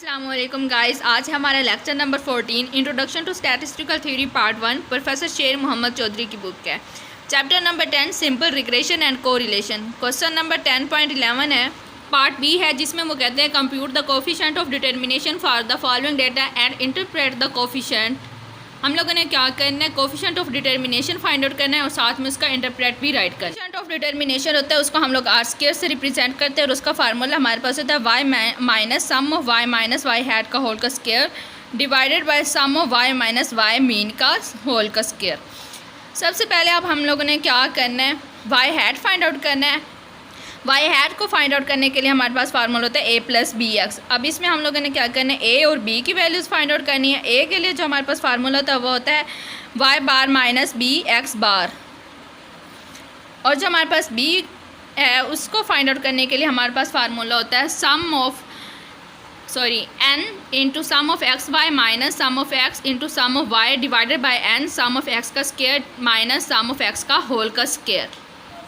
अस्सलाम वालेकुम गाइस, आज हमारा lecture number 14 introduction to statistical theory part 1 professor Sher Mohammad Chaudhry की बुक है। Chapter number 10 simple regression and correlation. Question number 10.11 है, पार्ट बी है, जिसमें वो कहते हैं compute the coefficient of determination for the following data and interpret the coefficient. हम लोगों ने क्या करना है, coefficient of determination find out करना है और साथ में उसका इंटरप्रेट भी राइट करना है। कोफिशिएंट ऑफ डिटर्मिनेशन होता है, उसको हम लोग आर स्क्वायर से रिप्रेजेंट करते हैं और उसका फार्मूला हमारे पास होता है Y minus sum of Y minus Y hat का होल का square divided by sum of Y minus Y mean का होल का स्क्वायर। सबसे पहले अब हम लोगों ने क्या करना है, वाई हैड फाइंड आउट करना है। वाई हैड को फाइंड आउट करने के लिए हमारे पास फार्मूला होता है ए प्लस बी एक्स। अब इसमें हम लोगों ने क्या करना है, ए और बी की वैल्यूज़ फाइंड आउट करनी है। ए के लिए जो हमारे पास फार्मूला होता है वो होता है Y bar minus B X बार, और जो हमारे पास बी है उसको फाइंड आउट करने के लिए हमारे पास फार्मूला होता है n into sum of X Y minus sum of X into sum of Y divided by n sum of X का square minus sum of X का होल का स्क्वायर।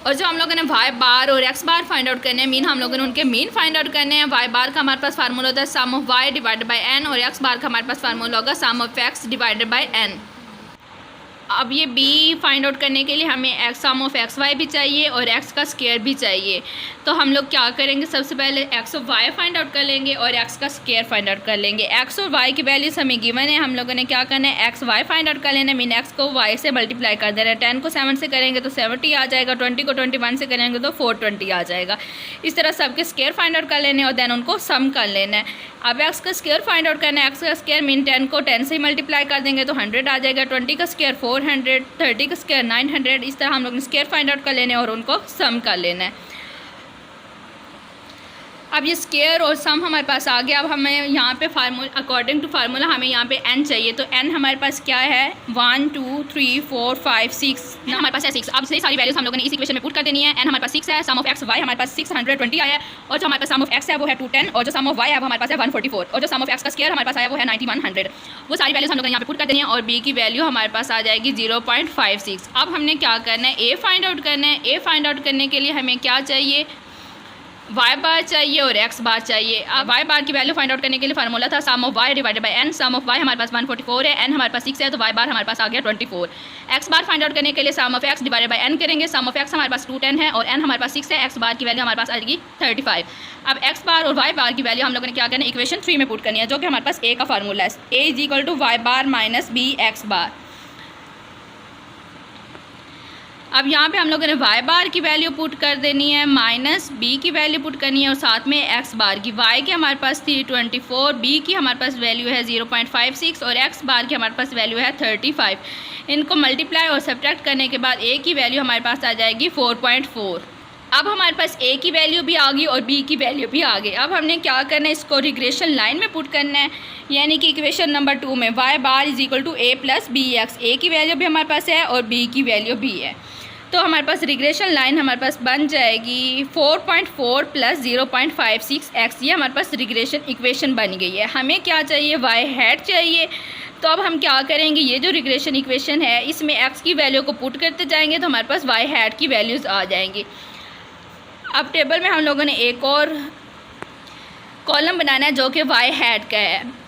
और जो हम लोगों ने वाई बार और एक्स बार फाइंड आउट करने हैं, मीन हम लोगों ने उनके मीन फाइंड आउट करने हैं। वाई बार का हमारे पास फार्मूला होता है sum of Y divided by N, और एक्स बार का हमारे पास फार्मूला होगा sum of X divided by N. अब ये बी फाइंड आउट करने के लिए हमें X sum of X Y भी चाहिए और एक्स का स्क्वायर भी चाहिए। तो हम लोग क्या करेंगे, सबसे पहले X of Y find out कर लेंगे और एक्स का स्क्वायर फाइंड आउट कर लेंगे। एक्स और वाई की वैल्यूज़ हमें गिवन है, हम लोगों ने क्या करना है, एक्स वाई फाइंड आउट कर लेना है, मीन एक्स को वाई से मल्टीप्लाई कर देना है। 10 को 7 से करेंगे तो 70 आ जाएगा, 20 को 21 से करेंगे तो 420 आ जाएगा। इस तरह सबके स्क्वायर फाइंड आउट कर लेने और देन उनको सम कर लेना है। अब एक्स का स्क्वायर फाइंड आउट करना है, एक्स का स्क्वायर मीन 10 को 10 से मल्टीप्लाई कर देंगे तो 100 आ जाएगा, 20 का स्क्वायर 400, 30 का स्क्वायर 900। इस तरह हम लोग स्क्वायर फाइंड आउट कर लेने और उनको सम कर लेना है। अब ये स्क्वायर और सम हमारे पास आ गया। अब हमें यहाँ पे फार्मूला अकॉर्डिंग टू फार्मूला हमें यहाँ पे n चाहिए, तो n हमारे पास क्या है, 1 2 3 4 5 6 हमारे पास है 6। अब से सारी वैल्यूज हम लोगों ने इस इक्वेशन में पुट कर देनी है। n हमारे पास 6 है, सम ऑफ x y हमारे पास 620 आया है, और जो हमारे पास सम ऑफ x है वो है 210, और जो सम ऑफ y है वो हमारे पास है 144, और जो सम ऑफ x का स्क्वायर हमारे पास आया वो है 9100। वो सारी वैल्यूज हम लोगों ने यहाँ पे पुट कर देनी है और b की वैल्यू हमारे पास आ जाएगी 0.56। अब हमने क्या करना है, a फाइंड आउट करना है। a फाइंड आउट करने के लिए हमें क्या चाहिए, वाई बार चाहिए और एक्स बार चाहिए। अब वाई बार की वैल्यू फाइंड आउट करने के लिए फार्मूला था sum of Y divided by N. Sum of Y हमारे पास 144 है, एन हमारे पास 6 है, तो वाई बार हमारे पास आ गया 24। एक्स बार फाइंड आउट करने के लिए sum of X divided by N करेंगे। सम ऑफ एक्स हमारे पास 210 है और एन हमारे पास 6 है, एक्स बार की वैल्यू हमारे पास आएगी 35। अब एक्स बार और वाई बार की वैल्यू हम लोगों ने क्या करना है, इक्वेशन 3 में पुट करनी है, जो कि हमारे पास ए का फार्मूला है, A is equal to Y bar minus B X bar. अब यहाँ पे हम लोगों ने वाई बार की वैल्यू पुट कर देनी है, माइनस बी की वैल्यू पुट करनी है और साथ में एक्स बार की। वाई की हमारे पास थी 24, बी की हमारे पास वैल्यू है 0.56 और एक्स बार की हमारे पास वैल्यू है 35। इनको मल्टीप्लाई और सब्ट्रैक्ट करने के बाद ए की वैल्यू हमारे पास आ जाएगी 4.4। अब हमारे पास ए की वैल्यू भी आ गई और बी की वैल्यू भी आ गई। अब हमने क्या करना है, इसको रिग्रेशन लाइन में पुट करना है, यानी कि इक्वेशन नंबर 2 में Y bar is equal to A plus B X. A की वैल्यू भी हमारे पास है और बी की वैल्यू भी है, तो हमारे पास रिग्रेशन लाइन हमारे पास बन जाएगी 4.4 प्लस 0.56 एक्स। ये हमारे पास रिग्रेशन इक्वेशन बन गई है। हमें क्या चाहिए, वाई हैड चाहिए। तो अब हम क्या करेंगे, ये जो रिग्रेशन इक्वेशन है इसमें एक्स की वैल्यू को पुट करते जाएंगे तो हमारे पास वाई हैड की वैल्यूज़ आ जाएंगी। अब टेबल में हम लोगों ने एक और कॉलम बनाना है जो कि वाई हैड का है।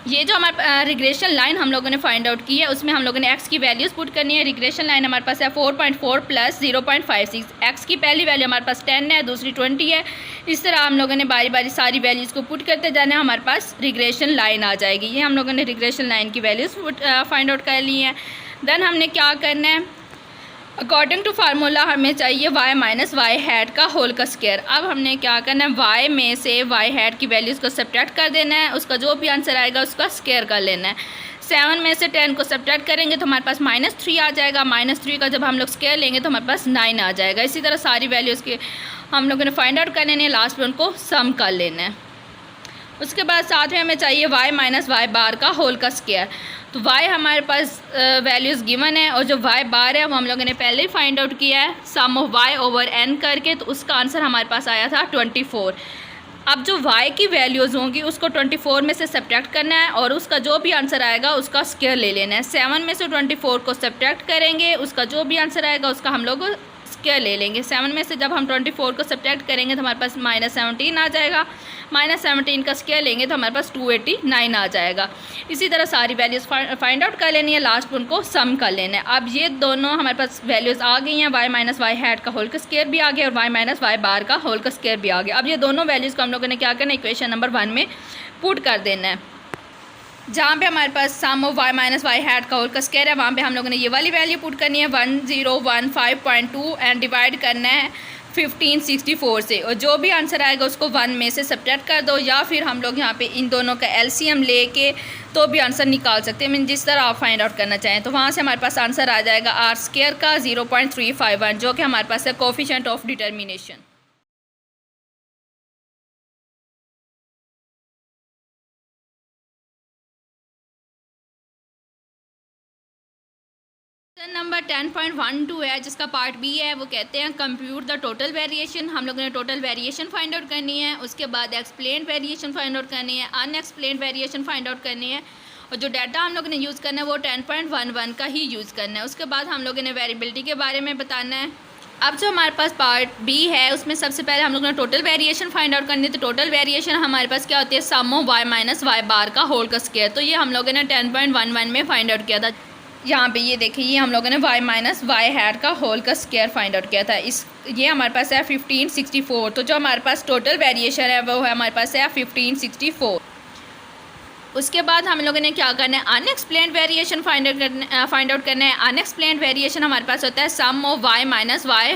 ये जो हमारे रिग्रेशन लाइन हम लोगों ने फाइंड आउट की है उसमें हम लोगों ने एक्स की वैल्यूज़ पुट करनी है। रिग्रेशन लाइन हमारे पास है 4.4 प्लस 0.56। एक्स की पहली वैल्यू हमारे पास 10 है, दूसरी 20 है। इस तरह हम लोगों ने बारी बारी सारी वैल्यूज़ को पुट करते जाना है, हमारे पास रिग्रेशन लाइन आ जाएगी। ये हम लोगों ने रिग्रेशन लाइन की वैल्यूज़ फाइंड आउट कर ली हैं। देन हमने क्या करना है, अकॉर्डिंग टू फार्मूला हमें चाहिए वाई माइनस वाई हैड का होल का स्क्वायर। अब हमने क्या करना है, वाई में से वाई हैड की वैल्यूज़ को सब्ट्रैक्ट कर देना है, उसका जो भी आंसर आएगा उसका स्क्वायर कर लेना है। 7 में से 10 को सब्ट्रैक्ट करेंगे तो हमारे पास -3 आ जाएगा, -3 का जब हम लोग स्क्वायर लेंगे तो हमारे पास 9 आ जाएगा। इसी तरह सारी वैल्यूज़ के हम लोगों ने फाइंड आउट कर लेने हैं, लास्ट में उनको सम कर लेना है। उसके बाद साथ में हमें चाहिए वाई माइनस वाई बार का होल का स्क्वायर। तो वाई हमारे पास वैल्यूज़ गिवन है और जो वाई बार है वो हम लोगों ने पहले ही फाइंड आउट किया है sum of Y over N करके, तो उसका आंसर हमारे पास आया था 24। अब जो वाई की वैल्यूज़ होंगी उसको 24 में से सब्ट्रैक्ट करना है और उसका जो भी आंसर आएगा उसका स्क्वायर ले लेना है। 7 में से 24 को सब्ट्रैक्ट करेंगे, उसका जो भी आंसर आएगा उसका हम लोग स्क्वायर ले लेंगे। 7 में से जब हम 24 को सब्ट्रैक्ट करेंगे तो हमारे पास -17 आ जाएगा। -17 का स्क्वायर लेंगे तो हमारे पास 289 आ जाएगा। इसी तरह सारी वैल्यूज़ फाइंड आउट कर लेनी है, लास्ट उनको सम कर लेना है। अब ये दोनों हमारे पास वैल्यूज़ आ गई हैं, y माइनस वाई हैट का होल का स्क्वायर भी आ गया और y माइनस वाई बार का होल का स्क्वायर भी आ गया। अब ये दोनों वैल्यूज़ को हम लोगों ने क्या करना है, इक्वेशन नंबर 1 में पुट कर देना है। जहाँ पे हमारे पास sum of y minus Y hat का होल का स्क्वायर है, वहाँ पे हम लोगों ने ये वाली वैल्यू पुट करनी है 1015.2 एंड डिवाइड करना है 1564 से, और जो भी आंसर आएगा उसको 1 में से सब्ट्रैक्ट कर दो, या फिर हम लोग यहाँ पे इन दोनों का एलसीएम लेके तो भी आंसर निकाल सकते हैं। जिस तरह आप फाइंड आउट करना चाहें। तो वहाँ से हमारे पास आंसर आ जाएगा आर स्क्वायर का 0.351, जो कि हमारे पास है coefficient of determination. Question number 10.12 है, जिसका पार्ट बी है। वो कहते हैं कंप्यूट द टोटल वेरिएशन। हम लोगों ने टोटल वेरिएशन फाइंड आउट करनी है, उसके बाद एक्सप्लेन वेरिएशन फाइंड आउट करनी है, अनएक्सप्लेन वेरिएशन फाइंड आउट करनी है, और जो डाटा हम लोगों ने यूज़ करना है वो 10.11 का ही यूज़ करना है। उसके बाद हम लोगों ने वेरिएबिलिटी के बारे में बताना है। अब जो हमारे पास पार्ट बी है उसमें सबसे पहले हम लोगों ने टोटल वेरिएशन फाइंड आउट करनी है। तो टोटल वेरिएशन हमारे पास क्या होती है, sum of y minus Y बार का होल का स्क्वायर। तो ये हम लोगों ने 10.11 में फाइंड आउट किया था। यहाँ पे ये देखिए, ये हम लोगों ने y माइनस वाई हैट का होल का स्क्वायर फाइंड आउट किया था। ये हमारे पास है 1564। तो जो हमारे पास टोटल वेरिएशन है वो है हमारे पास है 1564। उसके बाद हम लोगों ने क्या करना है, अनएक्सप्लेन्ड वेरिएशन फाइंड आउट करना है। अनएक्सप्लेन्ड वेरिएशन हमारे पास होता है sum of y minus Y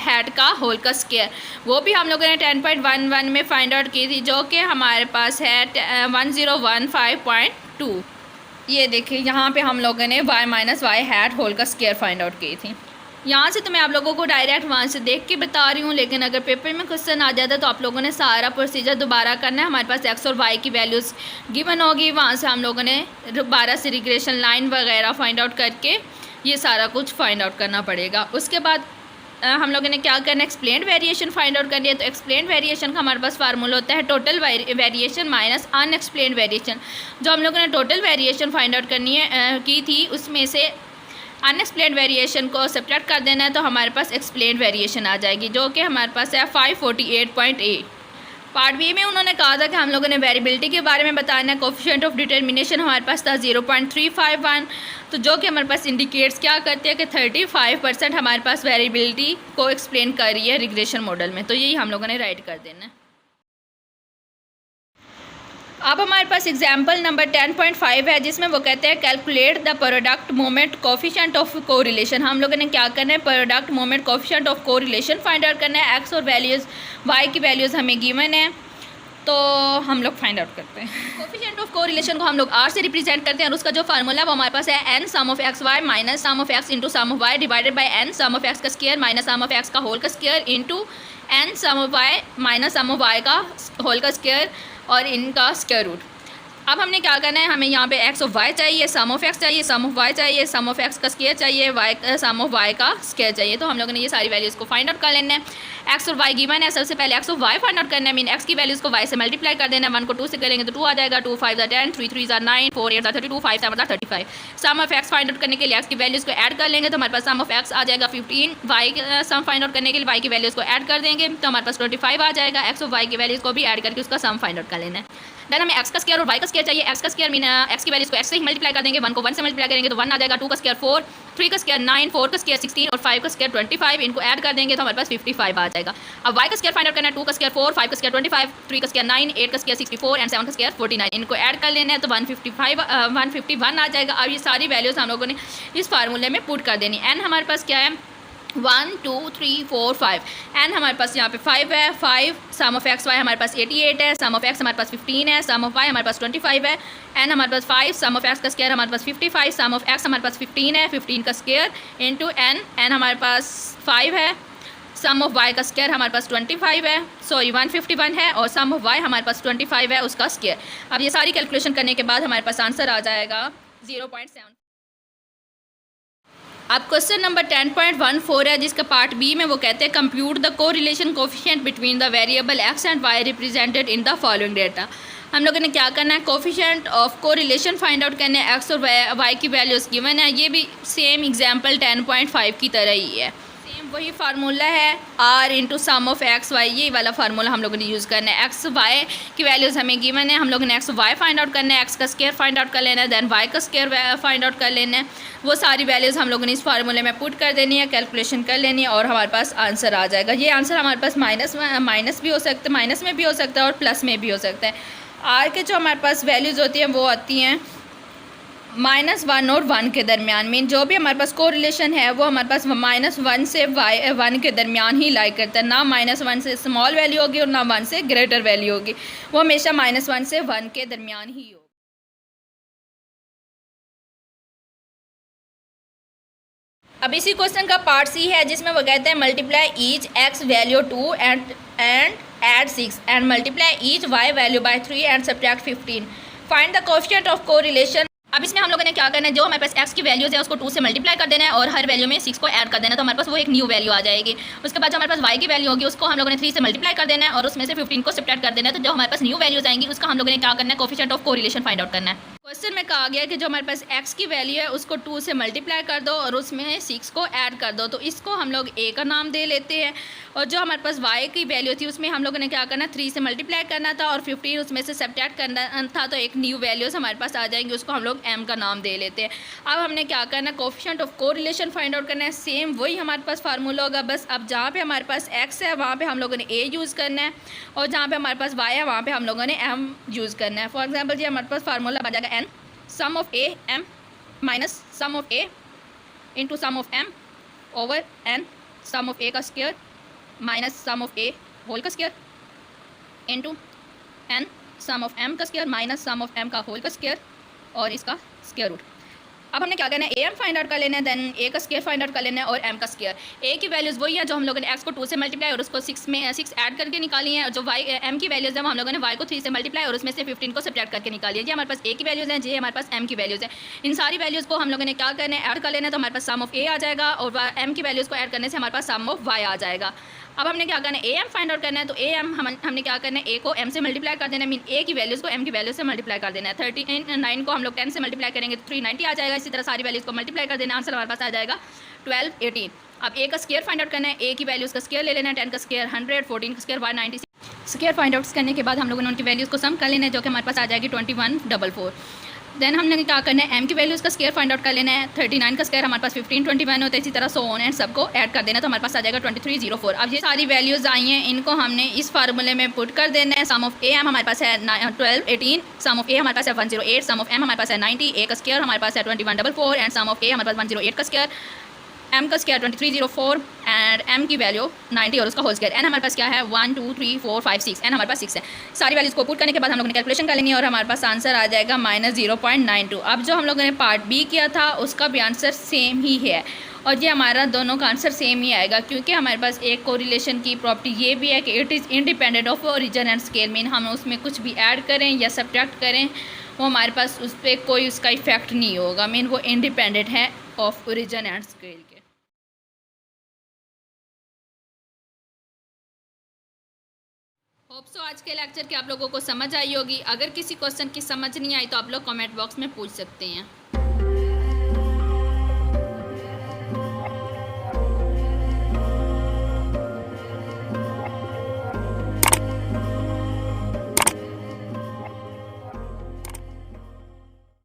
hat का होल का स्क्वायर। वो भी हम लोगों ने 10.11 में फाइंड आउट की थी, जो कि हमारे पास है 1015.2। ये देखिए, यहाँ पे हम लोगों ने y minus Y hat whole का स्क्वायर फाइंड आउट की थी। यहाँ से तो मैं आप लोगों को डायरेक्ट वहाँ से देख के बता रही हूँ, लेकिन अगर पेपर में क्वेश्चन आ जाता है तो आप लोगों ने सारा प्रोसीजर दोबारा करना है। हमारे पास x और y की वैल्यूज़ गिवन होगी, वहाँ से हम लोगों ने दोबारा से रिग्रेशन लाइन वगैरह फाइंड आउट करके ये सारा कुछ फाइंड आउट करना पड़ेगा। उसके बाद हम लोगों ने क्या करना है, एक्सप्लेन्ड वेरिएशन फाइंड आउट करनी है। तो एक्सप्लेन्ड वेरिएशन का हमारे पास फार्मूला होता है total variation minus unexplained variation. जो हम लोगों ने टोटल वेरिएशन फाइंड आउट की थी, उसमें से अनएक्सप्लेन्ड वेरिएशन को सब्ट्रैक्ट कर देना है तो हमारे पास एक्सप्लेन्ड वेरिएशन आ जाएगी, जो कि हमारे पास है 548.8। पार्ट बी में उन्होंने कहा था कि हम लोगों ने वेरिएबिलिटी के बारे में बताना है। कोफिशिएंट ऑफ डिटर्मिनेशन हमारे पास था 0.351, तो जो कि हमारे पास इंडिकेट्स क्या करते हैं कि 35% हमारे पास वेरिएबिलिटी को एक्सप्लेन कर रही है रिग्रेशन मॉडल में। तो यही हम लोगों ने राइट कर देना है। अब हमारे पास एग्जाम्पल नंबर 10.5 है, जिसमें वो कहते हैं calculate the product moment coefficient of correlation. हम लोगों ने क्या करना है, product moment coefficient of correlation find out करना है। एक्स और वैल्यूज़ वाई की वैल्यूज़ हमें गिवन है, तो हम लोग फाइंड आउट करते हैं। कोफिशिएंट ऑफ कोरिलेशन को हम लोग आर से रिप्रेजेंट करते हैं, और उसका जो फार्मूला है वो हमारे पास है N sum of X Y minus sum of X into sum of Y divided by N sum of X का square minus sum of X का होल का square into N sum of Y minus sum of Y का whole का square और इनका square root. अब हमने क्या करना है, हमें यहाँ पे एक्स ऑफ वाई चाहिए, सम ऑफ एक्स चाहिए, सम ऑफ वाई चाहिए, सम ऑफ एक्स का स्क्वायर चाहिए, वाई सम ऑफ वाई का स्क्वायर चाहिए। तो हम लोगों ने ये सारी वैल्यूज़ को फाइंड आउट कर लेना है। एक्स और वाई गिवन है, सबसे पहले X of Y find out करना है। मीन एक्स की वैल्यूज़ को वाई से मल्टीप्लाई कर देना है। 1 को 2 से करेंगे तो 2 आ जाएगा, 2 5 10, 3 3 9, 4 8 32, 5 7 35। Sum of X find out करने के लिए एक्स की वैल्यूज़ को ऐड कर लेंगे तो हमारे पास सम ऑफ एक्स आ जाएगा 15। वाई सम फाइंड आउट करने के लिए वाई की वैल्यूज़ को ऐड कर देंगे तो हमारे पास 25 आ जाएगा। एक्स ऑफ वाई की वैल्यूज़ को भी ऐड करके उसका सम फाइंड आउट कर लेना है। देन हमें एक्स का स्क्वायर और वाई का स्क्वायर चाहिए। एक्स का स्क्वायर मीन एक्स की वैल्यूज़ को एक्स से ही मल्टीप्लाई कर देंगे। 1 को 1 से मल्टीप्लाई करेंगे तो 1 आ जाएगा, 2 का स्क्वायर 4, 3 का स्क्वायर 9, 4 का स्क्वायर 16 और 5 का स्क्वायर 25। इनको ऐड कर देंगे तो हमारे पास 55 आ जाएगा। अब वाई का स्क्वायर फाइंड आउट करना है। 2 का स्क्वायर 4, 5 का स्क्वायर 25, 3 का स्क्वायर 9, 8 का स्क्वायर 64 एंड 7 का स्क्वायर 49। इनको ऐड कर लेना है तो 151 आ जाएगा। अब ये सारी वैल्यूज़ हम लोगों ने इस फार्मूले में पुट कर देनी। एन हमारे पास क्या है, 1 2 3 4 5। एन हमारे पास यहाँ पे 5 है। 5 सम ऑफ एक्स वाई हमारे पास 88 है, सम ऑफ एक्स हमारे पास 15 है, सम ऑफ वाई हमारे पास 25 है। एन हमारे पास 5, सम ऑफ एक्स का स्क्वायर हमारे पास 55, सम ऑफ एक्स हमारे पास 15 है, 15 का स्क्वायर इंटू एन। एन हमारे पास 5 है, सम ऑफ वाई का स्क्वायर हमारे पास 25 है, सॉरी 151 है, और सम ऑफ वाई हमारे पास 25 है उसका स्क्वायर। अब ये सारी कैलकुलेशन करने के बाद हमारे पास आंसर आ जाएगा 0.7। अब क्वेश्चन नंबर 10.14 है, जिसका पार्ट बी में वो कहते हैं compute the correlation coefficient between the variable X and Y represented in the following data. हम लोगों ने क्या करना है, coefficient of correlation find out करना है। एक्स और वाई की वैल्यूज़ गिवन है। ये भी सेम एग्जांपल 10.5 की तरह ही है। सेम वही फार्मूला है r into sum of X Y, ये वाला फार्मूला हम लोगों ने यूज़ करना है। एक्स वाई की वैल्यूज़ हमें गिवन है, हम लोगों ने एक्स वाई फाइंड आउट करना है, एक्स का स्क्वायर फाइंड आउट कर लेना है, देन वाई का स्क्वायर फाइंड आउट कर लेना है। वो सारी वैल्यूज़ हम लोगों ने इस फार्मूले में पुट कर देनी है, कैलकुलेशन कर लेनी है और हमारे पास आंसर आ जाएगा। ये आंसर हमारे पास माइनस भी हो सकता है, माइनस में भी हो सकता है और प्लस में भी हो सकता है। आर के जो हमारे पास वैल्यूज़ होती हैं वो आती हैं -1 और 1 के दरमियान। मीन जो भी हमारे पास कोरिलेशन है वो हमारे पास -1 से 1 के दरमियान ही लाई करता है, ना -1 से स्मॉल वैल्यू होगी और ना 1 से ग्रेटर वैल्यू होगी, वो हमेशा -1 से 1 के दरमियान ही होगी। अब इसी क्वेश्चन का पार्ट सी है जिसमें वो कहते हैं multiply each X value 2 and add 6 and multiply each Y value by 3 and subtract 15, find the coefficient of correlation. अब इसमें हम लोगों ने क्या करना है, जो हमारे पास एक्स की वैल्यूज़ है उसको 2 से मल्टीप्लाई कर देना है और हर वैल्यू में 6 को ऐड कर देना है, तो हमारे पास वो एक न्यू वैल्यू आ जाएगी। उसके बाद जो हमारे पास वाई की वैल्यू होगी उसको हम लोगों ने 3 से मल्टीप्लाई कर देना है और उसमें से 15 को सब्ट्रैक्ट कर देना है, तो जो हमारे पास न्यू वैल्यूज़ आएंगी उसका हम लोगों ने क्या करना है, coefficient of correlation find out करना है। क्वेश्चन में कहा गया है कि जो हमारे पास x की वैल्यू है उसको 2 से मल्टीप्लाई कर दो और उसमें 6 को ऐड कर दो, तो इसको हम लोग a का नाम दे लेते हैं। और जो हमारे पास y की वैल्यू थी उसमें हम लोगों ने क्या करना, 3 से मल्टीप्लाई करना था और 15 उसमें से सब्ट्रैक्ट करना था, तो एक न्यू वैल्यूज़ हमारे पास आ जाएंगी, उसको हम लोग m का नाम दे लेते हैं। अब हमने क्या करना, coefficient of correlation find out करना है। सेम वही हमारे पास फार्मूला होगा, बस अब जहाँ पे हमारे पास x है वहाँ पे हम लोगों ने a यूज़ करना है और जहाँ पे हमारे पास y है वहाँ पे हम लोगों ने m यूज़ करना है। फॉर एग्जाम्पल जी हमारे पास फार्मूला बन जाएगा n sum of a m minus sum of a into sum of m over n sum of a का square minus sum of a whole का square into n sum of m का square minus sum of m का whole का square और इसका square root. अब हमने क्या करना है, am फाइंड आउट कर लेना है, देन a का स्क्वायर फाइंड आउट कर लेना है और m का स्क्वायर। a की वैल्यूज़ वही है जो हम लोगों ने x को 2 से मल्टीप्लाई और उसको 6 ऐड करके निकाली है, और जो m की वैल्यूज़ है वो हम लोगों ने y को 3 से मल्टीप्लाई और उसमें से 15 को सब्ट्रैक्ट करके निकाली है। ये हमारे पास a की वैल्यूज़ हैं, ये हमारे पास m की वैल्यूज़ है। इन सारी वैल्यूज़ को हम लोगों ने क्या करना है, ऐड कर लेना है, तो हमारे पास सम ऑफ a आ जाएगा और m की वैल्यूज़ को ऐड करने से हमारे पास सम ऑफ y आ जाएगा। अब हमने क्या करना है, am फाइंड आउट करना है, तो हमने क्या करना है, a को m से मल्टीप्लाई कर देना है, मीन a की वैल्यूज़ को m की वैल्यू से मल्टीप्लाई कर देना है। 39 को हम लोग 10 से मल्टीप्लाई करेंगे तो 390 आ जाएगा। इसी तरह सारी वैल्यूज़ को मल्टीप्लाई कर देना, आंसर हमारे पास आ जाएगा 1218। अब a का स्क्वायर फाइंड आउट करना है, a की वैल्यूज़ का स्क्वायर ले लेना है, 10 का स्क्वायर 100, 14 का स्क्वायर 196। स्क्वायर फाइंड आउट करने के बाद हम लोगों ने उनकी वैल्यूज़ को सम कर लेना है, जो कि हमारे पास आ जाएगी 2144। देन हमने क्या करना है, m की वैल्यूज़ का स्क्वायर फाइंड आउट कर लेना है, 39 का स्क्वायर हमारे पास 1521 होता है, इसी तरह सो ऑन एंड सबको ऐड कर देना, तो हमारे पास आ जाएगा 2304। अब ये सारी वैल्यूज़ आई हैं, इनको हमने इस फार्मूले में पुट कर देना है। सम ऑफ a हमारे पास है 1218, सम ऑफ a हमारे पास है 108, सम ऑफ m हमारे पास है 90, a का स्क्वायर हमारे पास है 2144 एंड सम ऑफ a हमारे पास 108 का स्क्वायर, m का स्क्वायर 2304 एंड m की वैल्यू 90 और उसका होल स्क्वायर। n हमारे पास क्या है 1 2 3 4 5 6, n हमारे पास 6 है। सारी वैल्यूज़ को पुट करने के बाद हम लोगों ने कैलकुलेशन कर लेनी है और हमारे पास आंसर आ जाएगा -0.92। अब जो हम लोगों ने पार्ट बी किया था उसका भी आंसर सेम ही है और ये हमारा दोनों का आंसर सेम ही आएगा, क्योंकि हमारे पास एक कोरिलेशन की प्रॉपर्टी ये भी है कि it is independent of origin and scale. Mean हम उसमें कुछ भी ऐड करें या सब्ट्रैक्ट करें वो हमारे पास उस पर कोई उसका इफेक्ट नहीं होगा, मीन वो इंडिपेंडेंट है ऑफ ओरिजिन एंड स्केल के। होप सो आज के लेक्चर की आप लोगों को समझ आई होगी। अगर किसी क्वेश्चन की समझ नहीं आई तो आप लोग कमेंट बॉक्स में पूछ सकते हैं।